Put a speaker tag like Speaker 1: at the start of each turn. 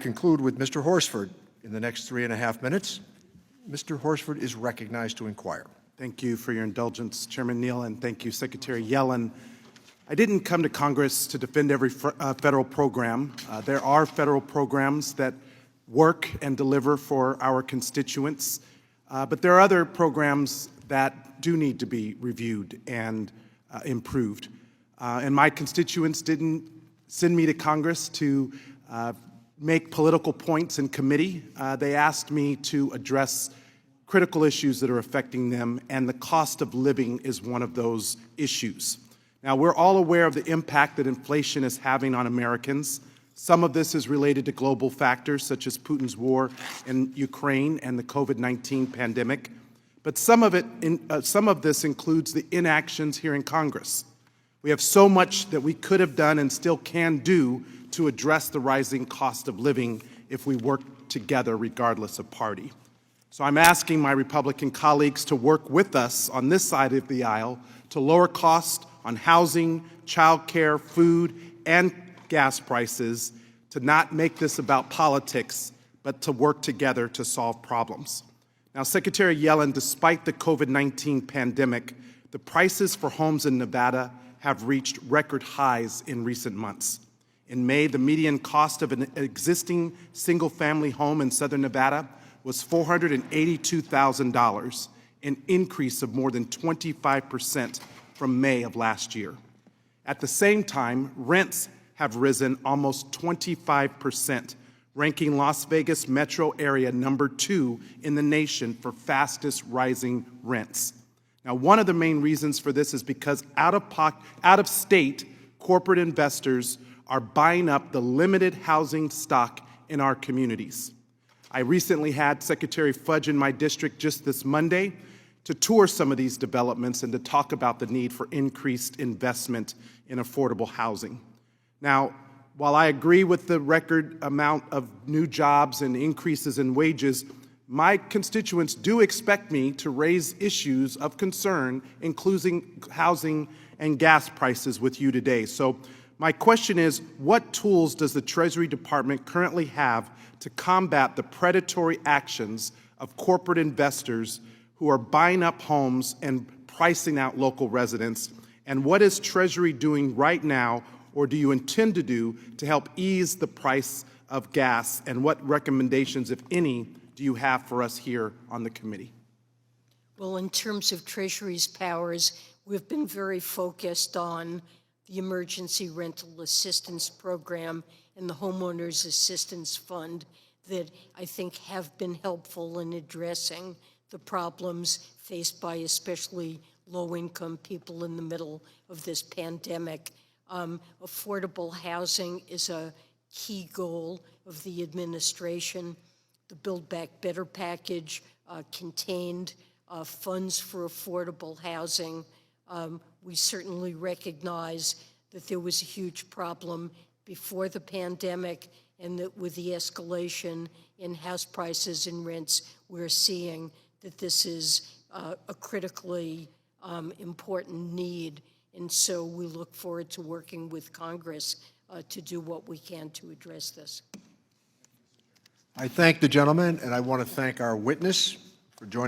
Speaker 1: Conclude with Mr. Horsford in the next 3.5 minutes. Mr. Horsford is recognized to inquire.
Speaker 2: Thank you for your indulgence, Chairman Neal, and thank you, Secretary Yellen. I didn't come to Congress to defend every federal program. There are federal programs that work and deliver for our constituents, but there are other programs that do need to be reviewed and improved. And my constituents didn't send me to Congress to make political points in committee. They asked me to address critical issues that are affecting them, and the cost of living is one of those issues. Now, we're all aware of the impact that inflation is having on Americans. Some of this is related to global factors, such as Putin's war in Ukraine and the COVID-19 pandemic. But some of this includes the inactions here in Congress. We have so much that we could have done and still can do to address the rising cost of living if we work together regardless of party. So I'm asking my Republican colleagues to work with us on this side of the aisle to lower costs on housing, childcare, food, and gas prices, to not make this about politics, but to work together to solve problems. Now, Secretary Yellen, despite the COVID-19 pandemic, the prices for homes in Nevada have reached record highs in recent months. In May, the median cost of an existing single-family home in southern Nevada was $482,000, an increase of more than 25% from May of last year. At the same time, rents have risen almost 25%, ranking Las Vegas metro area #2 in the nation for fastest rising rents. Now, one of the main reasons for this is because out-of-state corporate investors are buying up the limited housing stock in our communities. I recently had Secretary Fudge in my district just this Monday to tour some of these developments and to talk about the need for increased investment in affordable housing. Now, while I agree with the record amount of new jobs and increases in wages, my constituents do expect me to raise issues of concern, including housing and gas prices, with you today. So my question is, what tools does the Treasury Department currently have to combat the predatory actions of corporate investors who are buying up homes and pricing out local residents? And what is Treasury doing right now, or do you intend to do, to help ease the price of gas? And what recommendations, if any, do you have for us here on the committee?
Speaker 3: Well, in terms of Treasury's powers, we've been very focused on the Emergency Rental Assistance Program and the Homeowners Assistance Fund that I think have been helpful in addressing the problems faced by especially low-income people in the middle of this pandemic. Affordable housing is a key goal of the administration. The Build Back Better package contained funds for affordable housing. We certainly recognize that there was a huge problem before the pandemic, and that with the escalation in house prices and rents, we're seeing that this is a critically important need. And so we look forward to working with Congress to do what we can to address this.
Speaker 1: I thank the gentleman, and I want to thank our witness for joining